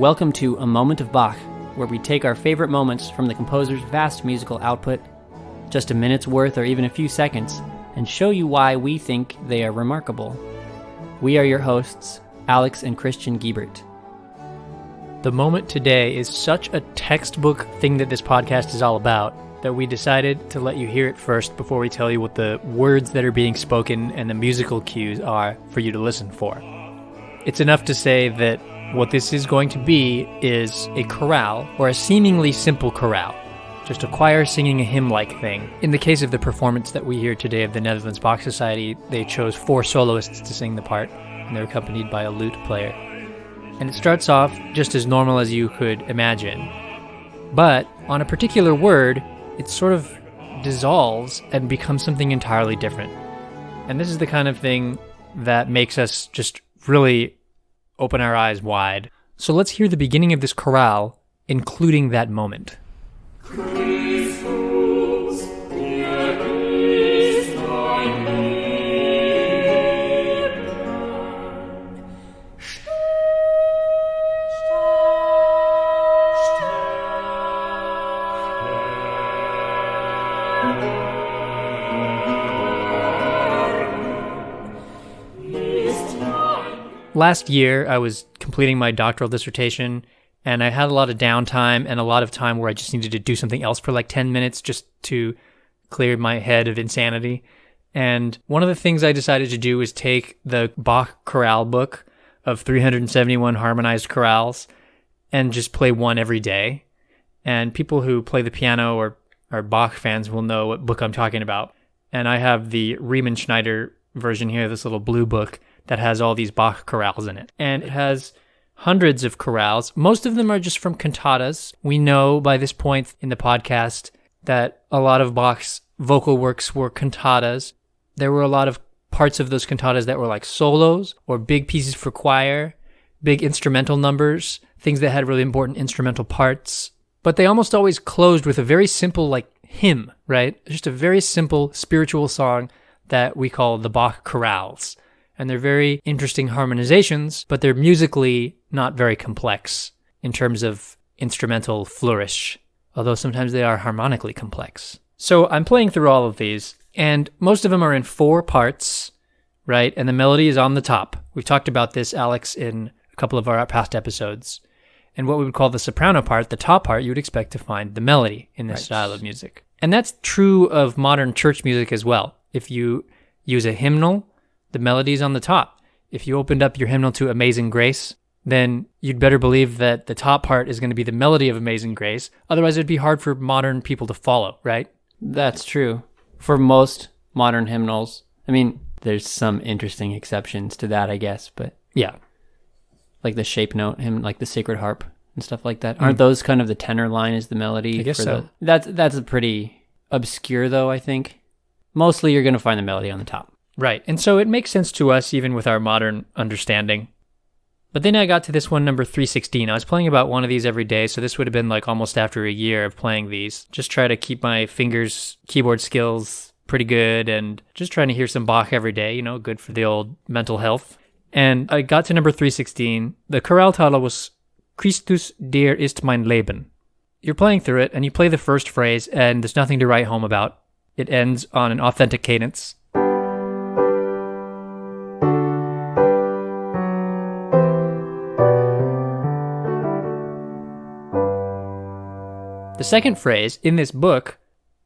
Welcome to A Moment of Bach, where we take our favorite moments from the composer's vast musical output, just a minute's worth or even a few seconds, and show you why we think they are remarkable. We are your hosts, Alex and Christian Giebert. The moment today is such a textbook thing that this podcast is all about that we decided to let you hear it first before we tell you what the words that are being spoken and the musical cues are for you to listen for. It's enough to say that what this is going to be is a chorale, or a seemingly simple chorale, just a choir singing a hymn-like thing. In the case of the performance that we hear today of the Netherlands Bach Society, they chose 4 soloists to sing the part, and they're accompanied by a lute player. And it starts off just as normal as you could imagine. But on a particular word, it sort of dissolves and becomes something entirely different. And this is the kind of thing that makes us just really open our eyes wide. So let's hear the beginning of this chorale, including that moment. Christus, reemerges mein Leben. Last year, I was completing my doctoral dissertation, and I had a lot of downtime and a lot of time where I just needed to do something else for like 10 minutes just to clear my head of insanity. And one of the things I decided to do was take the Bach chorale book of 371 harmonized chorales and just play one every day. And people who play the piano or are Bach fans will know what book I'm talking about. And I have the Riemenschneider version here, this little blue book that has all these Bach chorales in it. And it has hundreds of chorales. Most of them are just from cantatas. We know by this point in the podcast that a lot of Bach's vocal works were cantatas. There were a lot of parts of those cantatas that were like solos or big pieces for choir, big instrumental numbers, things that had really important instrumental parts. But they almost always closed with a very simple like hymn, right? Just a very simple spiritual song that we call the Bach chorales. And they're very interesting harmonizations, but they're musically not very complex in terms of instrumental flourish, although sometimes they are harmonically complex. So I'm playing through all of these, and most of them are in 4 parts, right? And the melody is on the top. We've talked about this, Alex, in a couple of our past episodes. And what we would call the soprano part, the top part, you would expect to find the melody in this style of music. And that's true of modern church music as well. If you use a hymnal, the melody's on the top. If you opened up your hymnal to Amazing Grace, then you'd better believe that the top part is going to be the melody of Amazing Grace. Otherwise, it'd be hard for modern people to follow, right? That's true. For most modern hymnals. I mean, there's some interesting exceptions to that, I guess, but yeah. Like the shape note hymn, like the sacred harp and stuff like that. Aren't those kind of the tenor line is the melody? I guess so. That's a pretty obscure, though, I think. Mostly you're going to find the melody on the top. Right, and so it makes sense to us even with our modern understanding. But then I got to this one, number 316. I was playing about one of these every day, so this would have been like almost after a year of playing these. Just try to keep my keyboard skills pretty good, and just trying to hear some Bach every day, you know, good for the old mental health. And I got to number 316. The chorale title was Christus, der ist mein Leben. You're playing through it, and you play the first phrase, and there's nothing to write home about. It ends on an authentic cadence. The second phrase, in this book,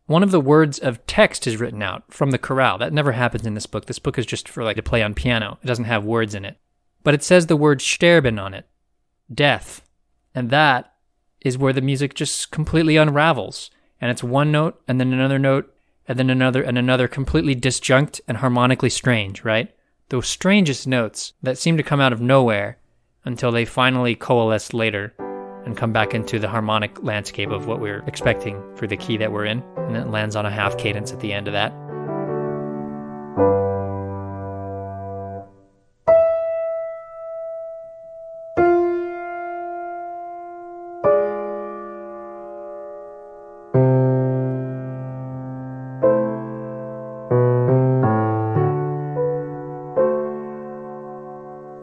one of the words of text is written out from the chorale. That never happens in this book. This book is just for like to play on piano. It doesn't have words in it. But it says the word sterben on it, death. And that is where the music just completely unravels. And it's one note, and then another note, and then another, and another, completely disjunct and harmonically strange, right? Those strangest notes that seem to come out of nowhere until they finally coalesce later and come back into the harmonic landscape of what we're expecting for the key that we're in, and it lands on a half cadence at the end of that.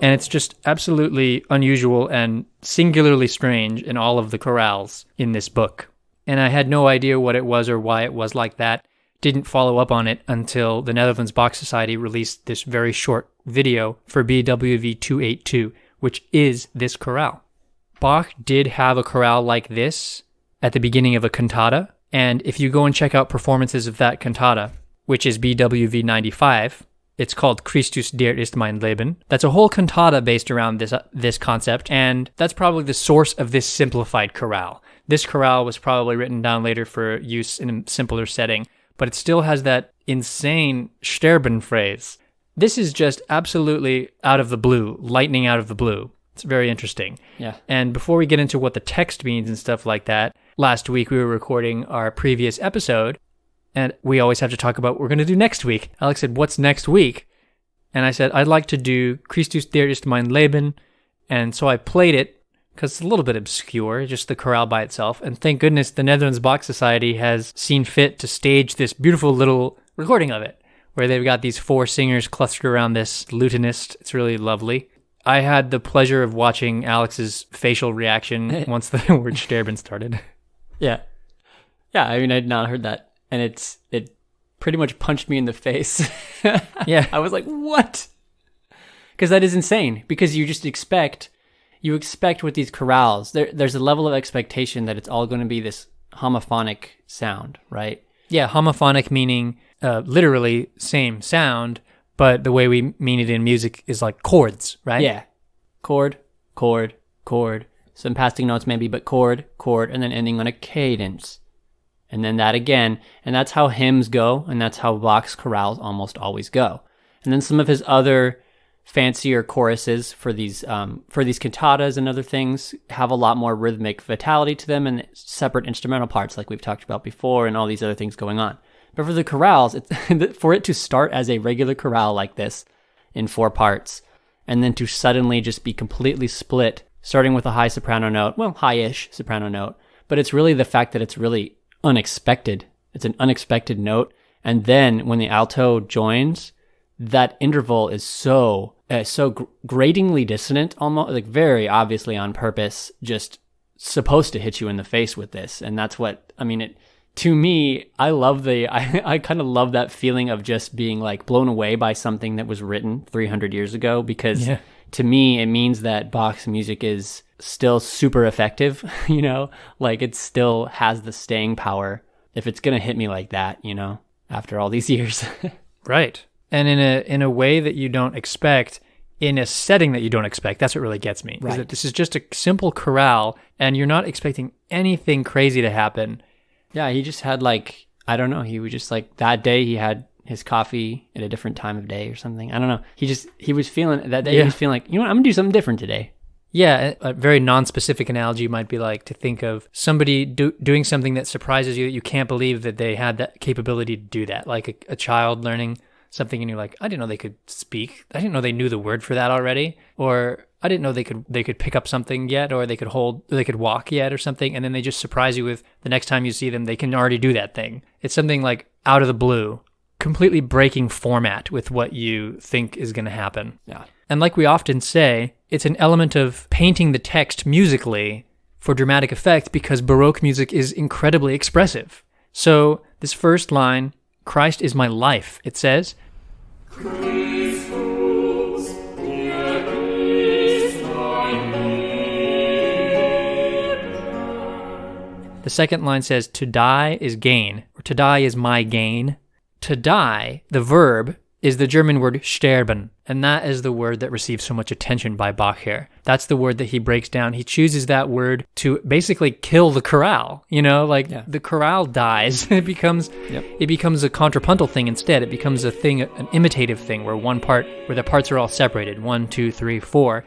And And it's just absolutely unusual and singularly strange in all of the chorales in this book. And I had no idea what it was or why it was like that. Didn't follow up on it until the Netherlands Bach Society released this very short video for BWV 282, which is this chorale. Bach did have a chorale like this at the beginning of a cantata, and if you go and check out performances of that cantata, which is BWV 95, it's called Christus, der ist mein Leben. That's a whole cantata based around this concept, and that's probably the source of this simplified chorale. This chorale was probably written down later for use in a simpler setting, but it still has that insane sterben phrase. This is just absolutely out of the blue, lightning out of the blue. It's very interesting. Yeah. And before we get into what the text means and stuff like that, last week we were recording our previous episode, and we always have to talk about what we're going to do next week. Alex said, what's next week? And I said, I'd like to do Christus, der ist mein Leben. And so I played it, because it's a little bit obscure, just the chorale by itself. And thank goodness the Netherlands Bach Society has seen fit to stage this beautiful little recording of it, where they've got these 4 singers clustered around this lutenist. It's really lovely. I had the pleasure of watching Alex's facial reaction once the word sterben started. Yeah. Yeah, I mean, I'd not heard that. And it pretty much punched me in the face. Yeah. I was like, what? Because that is insane. Because you just expect with these chorales, there's a level of expectation that it's all going to be this homophonic sound, right? Yeah, homophonic meaning literally same sound, but the way we mean it in music is like chords, right? Yeah. Chord, chord, chord. Some passing notes maybe, but chord, chord, and then ending on a cadence. And then that again. And that's how hymns go, and that's how Bach's chorales almost always go. And then some of his other fancier choruses for these cantatas and other things have a lot more rhythmic vitality to them and separate instrumental parts like we've talked about before and all these other things going on. But for the chorales, for it to start as a regular chorale like this in 4 parts and then to suddenly just be completely split, starting with a high soprano note, well, high-ish soprano note, but it's really the fact that it's really unexpected. It's an unexpected note. And then when the alto joins, that interval is so gratingly dissonant, almost like very obviously on purpose, just supposed to hit you in the face with this. And that's what, I mean, to me, I kind of love that feeling of just being like blown away by something that was written 300 years ago, because to me, it means that Bach's music is still super effective, like it still has the staying power if it's going to hit me like that, after all these years. Right. And in a way that you don't expect, in a setting that you don't expect. That's what really gets me. Right. Is that this is just a simple chorale, and you're not expecting anything crazy to happen. Yeah, he just had I don't know, he was just that day he had his coffee at a different time of day or something. I don't know. He was feeling that day, he was feeling I'm going to do something different today. Yeah, a very non-specific analogy might be to think of somebody doing something that surprises you, that you can't believe that they had that capability to do that. Like a child learning something and you're like, I didn't know they could speak. I didn't know they knew the word for that already. Or I didn't know they could pick up something yet, or they could walk yet or something. And then they just surprise you with the next time you see them, they can already do that thing. It's something out of the blue, completely breaking format with what you think is going to happen. Yeah. And like we often say, it's an element of painting the text musically for dramatic effect, because Baroque music is incredibly expressive. So this first line, Christ is my life, it says, Christus, der ist mein Leben. The second line says, to die is gain, or to die is my gain. To die, the verb, is the German word sterben, and that is the word that receives so much attention by Bach here. That's the word that he breaks down. He chooses that word to basically kill the chorale, the chorale dies. It becomes a contrapuntal thing instead. It becomes a thing, an imitative thing, where the parts are all separated. 1, 2, 3, 4.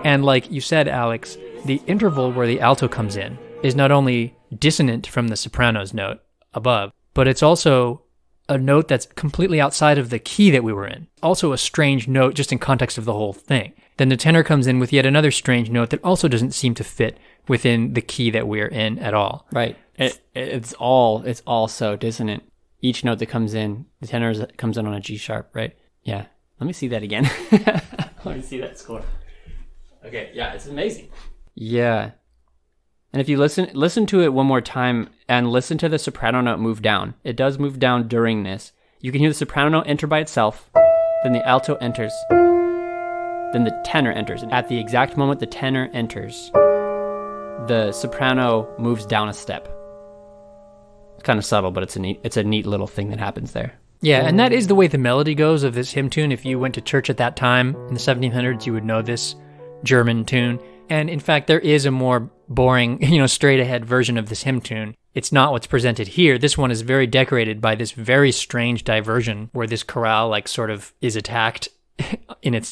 And like you said, Alex, the interval where the alto comes in is not only dissonant from the soprano's note above, but it's also a note that's completely outside of the key that we were in. Also a strange note just in context of the whole thing. Then the tenor comes in with yet another strange note that also doesn't seem to fit within the key that we're in at all. Right. It's all so dissonant. Each note that comes in, the tenor comes in on a G sharp, right? Yeah. Let me see that again. Let me see that score. Okay, yeah, it's amazing. Yeah. And if you listen to it one more time and listen to the soprano note move down. It does move down during this. You can hear the soprano note enter by itself, then the alto enters, then the tenor enters. And at the exact moment the tenor enters, the soprano moves down a step. It's kind of subtle, but it's a neat little thing that happens there. Yeah, and that is the way the melody goes of this hymn tune. If you went to church at that time in the 1700s, you would know this German tune. And in fact, there is a more boring, straight ahead version of this hymn tune. It's not what's presented here. This one is very decorated by this very strange diversion where this chorale sort of is attacked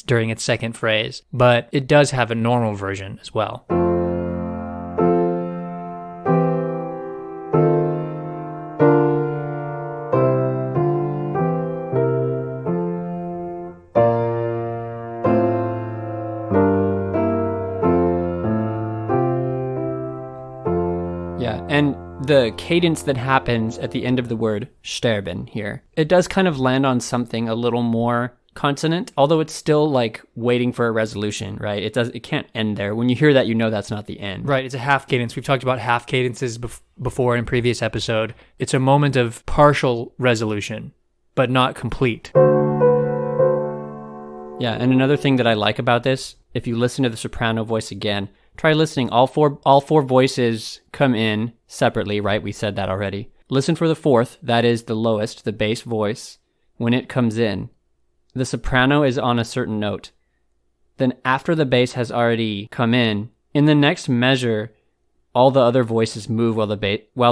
during its second phrase. But it does have a normal version as well. And the cadence that happens at the end of the word sterben here, it does kind of land on something a little more consonant, although it's still waiting for a resolution, right? It can't end there. When you hear that, you know that's not the end. Right, it's a half cadence. We've talked about half cadences before in previous episode. It's a moment of partial resolution, but not complete. Yeah, and another thing that I like about this, if you listen to the soprano voice again, try listening. All four voices come in separately, right? We said that already. Listen for the fourth, that is the lowest, the bass voice. When it comes in, the soprano is on a certain note. Then after the bass has already come in the next measure, all the other voices move while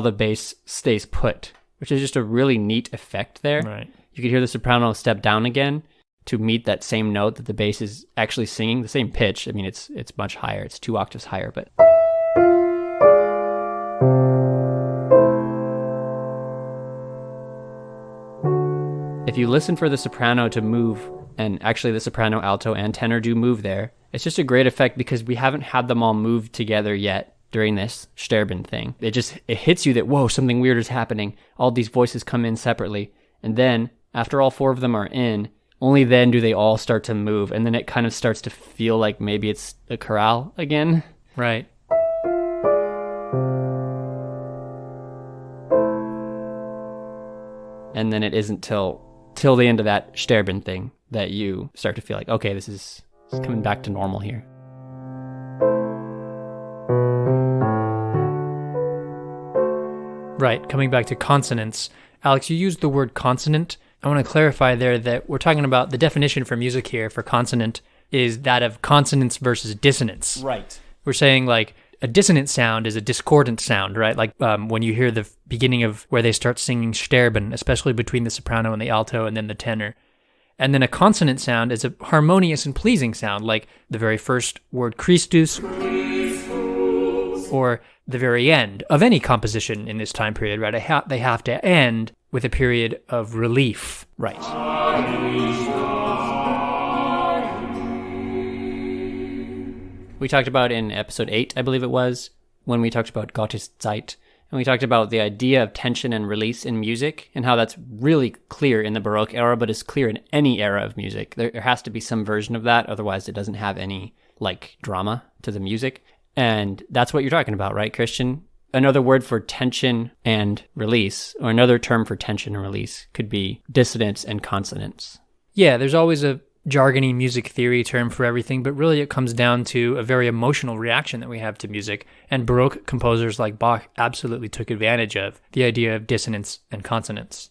the bass stays put, which is just a really neat effect there. Right. You could hear the soprano step down again to meet that same note that the bass is actually singing, the same pitch. I mean, it's much higher. It's 2 octaves higher, but... If you listen for the soprano to move, and actually the soprano, alto, and tenor do move there, it's just a great effect because we haven't had them all move together yet during this sterben thing. It hits you that, whoa, something weird is happening. All these voices come in separately. And then, after all four of them are in, only then do they all start to move, and then it kind of starts to feel like maybe it's a chorale again. Right. And then it isn't till the end of that sterben thing that you start to feel like, okay, this is coming back to normal here. Right, coming back to consonants. Alex, you used the word consonant. I want to clarify there that we're talking about the definition for music here for consonant is that of consonance versus dissonance. Right. We're saying a dissonant sound is a discordant sound, right? When you hear the beginning of where they start singing sterben, especially between the soprano and the alto and then the tenor. And then a consonant sound is a harmonious and pleasing sound, like the very first word Christus, or the very end of any composition in this time period, right? They have to end with a period of relief. Right. We talked about in episode 8, I believe it was, when we talked about Gottes Zeit, and we talked about the idea of tension and release in music, and how that's really clear in the Baroque era, but is clear in any era of music. There has to be some version of that, otherwise it doesn't have any, drama to the music. And that's what you're talking about, right, Christian? Another word for tension and release, or another term for tension and release, could be dissonance and consonance. Yeah, there's always a jargony music theory term for everything, but really it comes down to a very emotional reaction that we have to music, and Baroque composers like Bach absolutely took advantage of the idea of dissonance and consonance.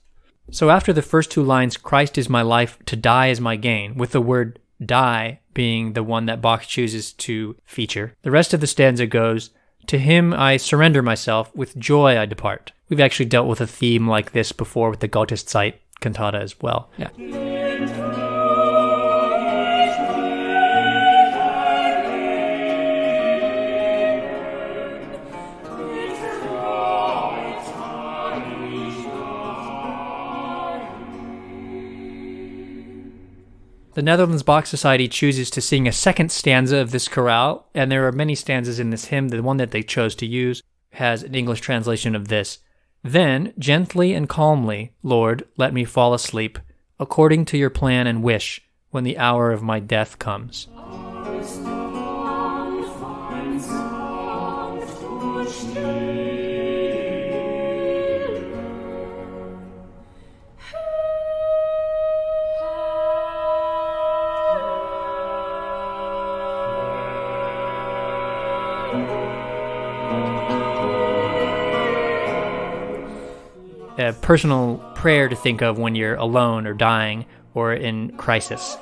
So after the first two lines, Christ is my life, to die is my gain, with the word die being the one that Bach chooses to feature, the rest of the stanza goes, to him I surrender myself, with joy I depart. We've actually dealt with a theme like this before with the Gottes Zeit cantata as well. Yeah. Netherlands Bach Society chooses to sing a second stanza of this chorale, and there are many stanzas in this hymn. The one that they chose to use has an English translation of this. Then, gently and calmly, Lord, let me fall asleep, according to your plan and wish, when the hour of my death comes. A personal prayer to think of when you're alone or dying or in crisis.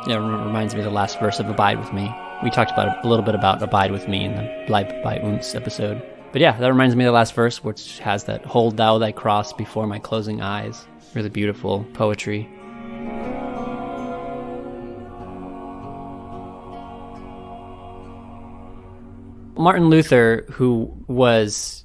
Yeah, it reminds me of the last verse of Abide With Me. We talked about a little bit about Abide With Me in the Bleib bei uns episode. But yeah, that reminds me of the last verse, which has that, hold thou thy cross before my closing eyes. Really beautiful poetry. Martin Luther, who was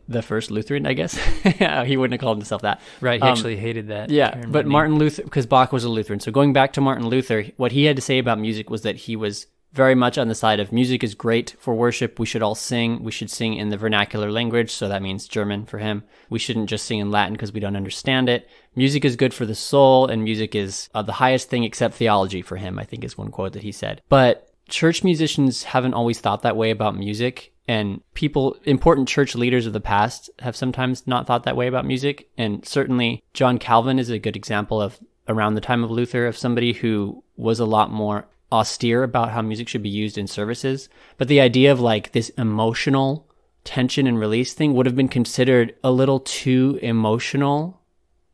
the first Lutheran, I guess. He wouldn't have called himself that. Right, he actually hated that. Yeah, term, but Martin Luther, because Bach was a Lutheran. So going back to Martin Luther, what he had to say about music was that he was very much on the side of music is great for worship. We should all sing. We should sing in the vernacular language. So that means German for him. We shouldn't just sing in Latin because we don't understand it. Music is good for the soul, and music is the highest thing except theology for him, I think is one quote that he said. But church musicians haven't always thought that way about music. And important church leaders of the past have sometimes not thought that way about music. And certainly John Calvin is a good example of, around the time of Luther, of somebody who was a lot more austere about how music should be used in services. But the idea of like this emotional tension and release thing would have been considered a little too emotional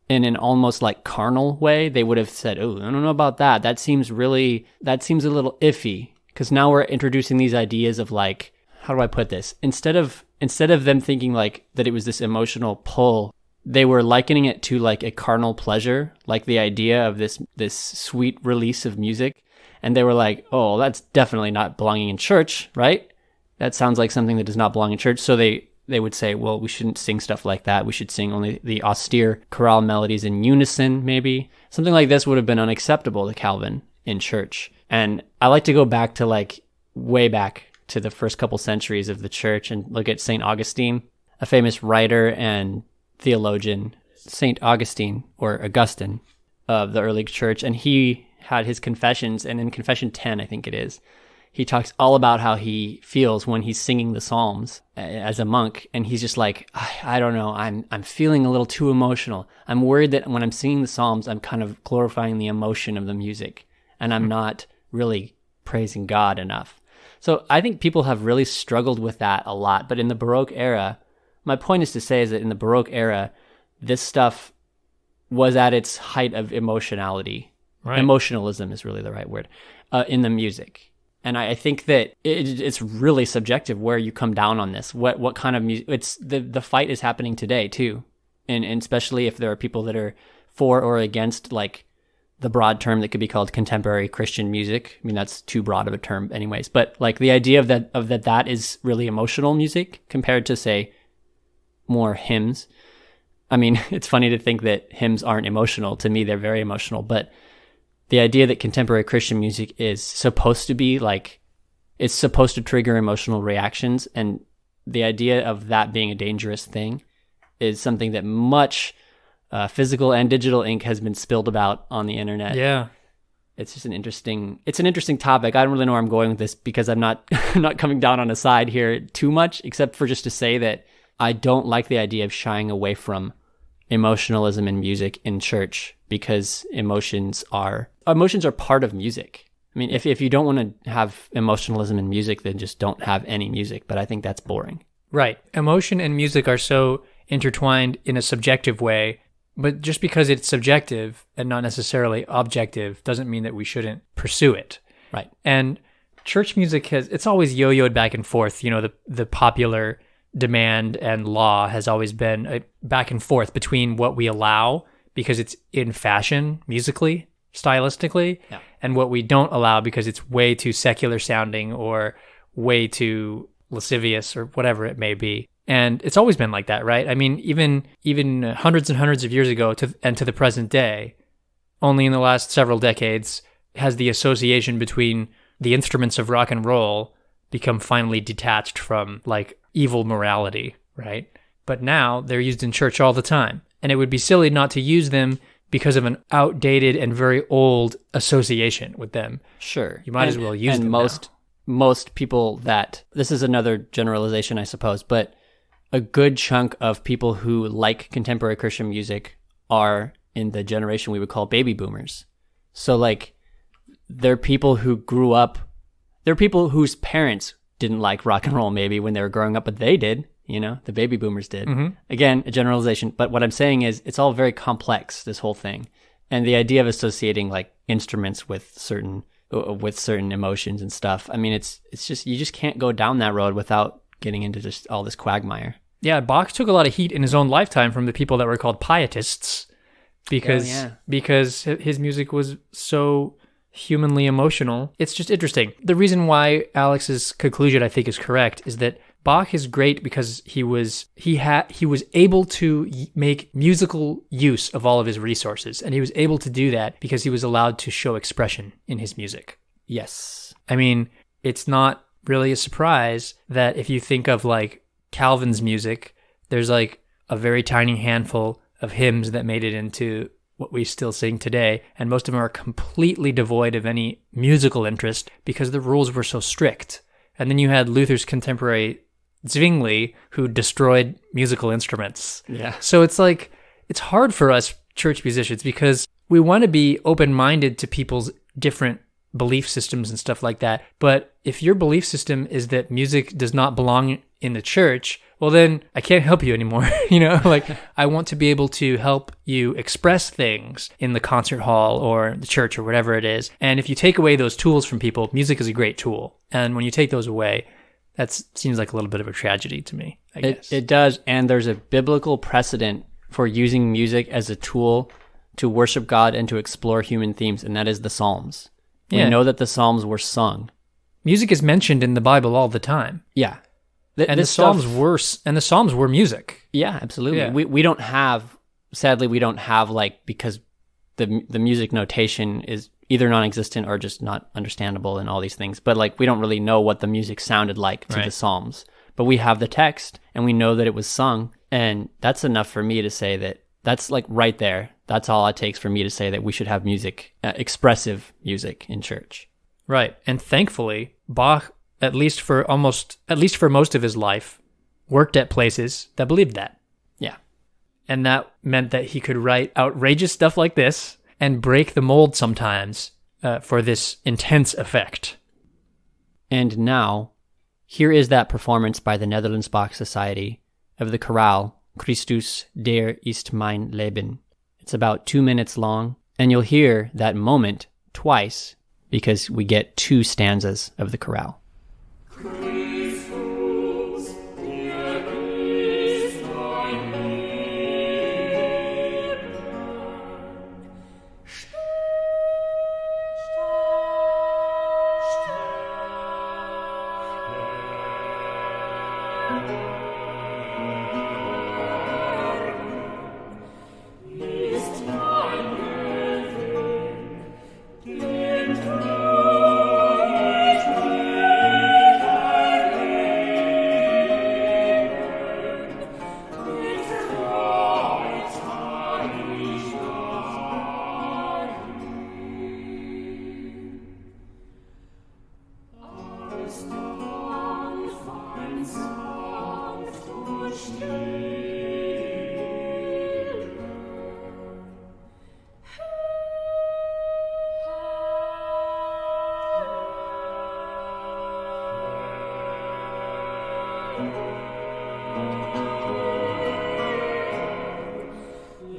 in an almost like carnal way. They would have said, oh, I don't know about that. That seems a little iffy. Because now we're introducing these ideas of like, how do I put this? Instead of them thinking like that it was this emotional pull, they were likening it to like a carnal pleasure, like the idea of this sweet release of music. And they were like, oh, that's definitely not belonging in church, right? That sounds like something that does not belong in church. So they would say, well, we shouldn't sing stuff like that. We should sing only the austere chorale melodies in unison, maybe. Something like this would have been unacceptable to Calvin in church. And I like to go back to like way back to the first couple centuries of the church and look at St. Augustine, a famous writer and theologian, St. Augustine, or Augustine, of the early church. And he had his confessions, and in Confession 10, I think it is, he talks all about how he feels when he's singing the Psalms as a monk. And he's just like, I don't know, I'm feeling a little too emotional. I'm worried that when I'm singing the Psalms, I'm kind of glorifying the emotion of the music, and I'm not really praising God enough. So I think people have really struggled with that a lot. But in the Baroque era, my point is to say is that in the Baroque era, this stuff was at its height of emotionality. Right. Emotionalism is really the right word in the music. And I think that it's really subjective where you come down on this. What kind of music? It's the fight is happening today too, and especially if there are people that are for or against like the broad term that could be called contemporary Christian music. I mean, that's too broad of a term anyways, but like the idea of that is really emotional music compared to, say, more hymns. I mean, it's funny to think that hymns aren't emotional. To me, they're very emotional, but the idea that contemporary Christian music is supposed to be like, it's supposed to trigger emotional reactions, and the idea of that being a dangerous thing is something that much physical and digital ink has been spilled about on the internet. Yeah. It's just an interesting topic. I don't really know where I'm going with this because I'm not coming down on a side here too much, except for just to say that I don't like the idea of shying away from emotionalism in music in church, because emotions are part of music. I mean, if you don't want to have emotionalism in music, then just don't have any music, but I think that's boring. Right. Emotion and music are so intertwined in a subjective way. But just because it's subjective and not necessarily objective doesn't mean that we shouldn't pursue it. Right. And church music it's always yo-yoed back and forth. You know, the popular demand and law has always been a back and forth between what we allow because it's in fashion musically, stylistically, and what we don't allow because it's way too secular sounding or way too lascivious or whatever it may be. And it's always been like that, right? I mean, even hundreds and hundreds of years ago to the present day, only in the last several decades has the association between the instruments of rock and roll become finally detached from like evil morality, right? But now they're used in church all the time. And it would be silly not to use them because of an outdated and very old association with them. Sure. You might as well use them most people that, this is another generalization, I suppose, but a good chunk of people who like contemporary Christian music are in the generation we would call baby boomers. So like, they're people who grew up, they're people whose parents didn't like rock and roll maybe when they were growing up, but they did, you know, the baby boomers did. Mm-hmm. Again, a generalization, but what I'm saying is it's all very complex, this whole thing. And the idea of associating like instruments with certain emotions and stuff, I mean, it's just, you just can't go down that road without getting into just all this quagmire. Yeah, Bach took a lot of heat in his own lifetime from the people that were called pietists because his music was so humanly emotional. It's just interesting. The reason why Alex's conclusion I think is correct is that Bach is great because he was able to make musical use of all of his resources, and he was able to do that because he was allowed to show expression in his music. Yes. I mean, it's not really a surprise that if you think of like Calvin's music, there's like a very tiny handful of hymns that made it into what we still sing today, and most of them are completely devoid of any musical interest because the rules were so strict. And then you had Luther's contemporary Zwingli, who destroyed musical instruments. Yeah. So it's like, it's hard for us church musicians because we want to be open-minded to people's different belief systems and stuff like that. But if your belief system is that music does not belong in the church, well then I can't help you anymore. You know, like I want to be able to help you express things in the concert hall or the church or whatever it is. And if you take away those tools from people, music is a great tool. And when you take those away, that seems like a little bit of a tragedy to me, I guess. It does, and there's a biblical precedent for using music as a tool to worship God and to explore human themes, and that is the Psalms. We know that the Psalms were sung. Music is mentioned in the Bible all the time. Yeah. And the Psalms were music. Yeah, absolutely. Yeah. We don't have, sadly, we don't have like, because the music notation is either non-existent or just not understandable and all these things. But like, we don't really know what the music sounded like to the Psalms. But we have the text and we know that it was sung. And that's enough for me to say that that's like right there. That's all it takes for me to say that we should have music, expressive music in church. Right. And thankfully, Bach, at least for most of his life, worked at places that believed that. Yeah. And that meant that he could write outrageous stuff like this and break the mold sometimes for this intense effect. And now, here is that performance by the Netherlands Bach Society of the chorale Christus, der ist mein Leben. It's about 2 minutes long, and you'll hear that moment twice because we get 2 stanzas of the chorale. Christus, der ist mein Leben. Ist mein Leben, den du nicht mit Kreuz ein ich als Dampf ein sanft und still.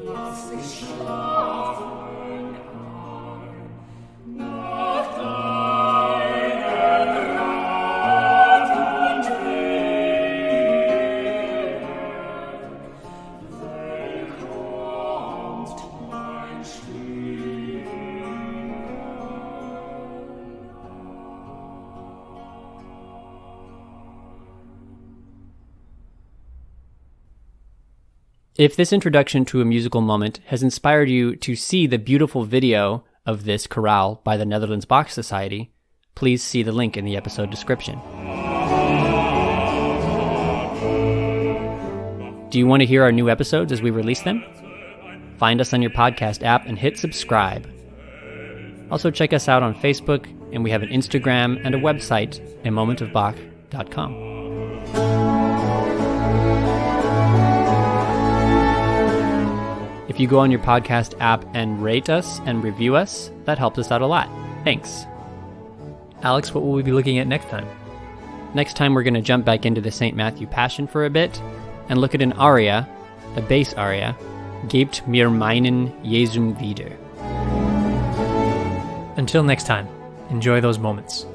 Lass mich schlafen, nach deinem Rat und Willen. Wenn kommt mein stillen If this introduction to a musical moment has inspired you to see the beautiful video of this chorale by the Netherlands Bach Society, please see the link in the episode description. Do you want to hear our new episodes as we release them? Find us on your podcast app and hit subscribe. Also check us out on Facebook, and we have an Instagram and a website, amomentofbach.com. If you go on your podcast app and rate us and review us, that helps us out a lot. Thanks. Alex, what will we be looking at next time? Next time we're going to jump back into the St. Matthew Passion for a bit and look at an aria, a bass aria, Gebt mir meinen Jesum wieder. Until next time, enjoy those moments.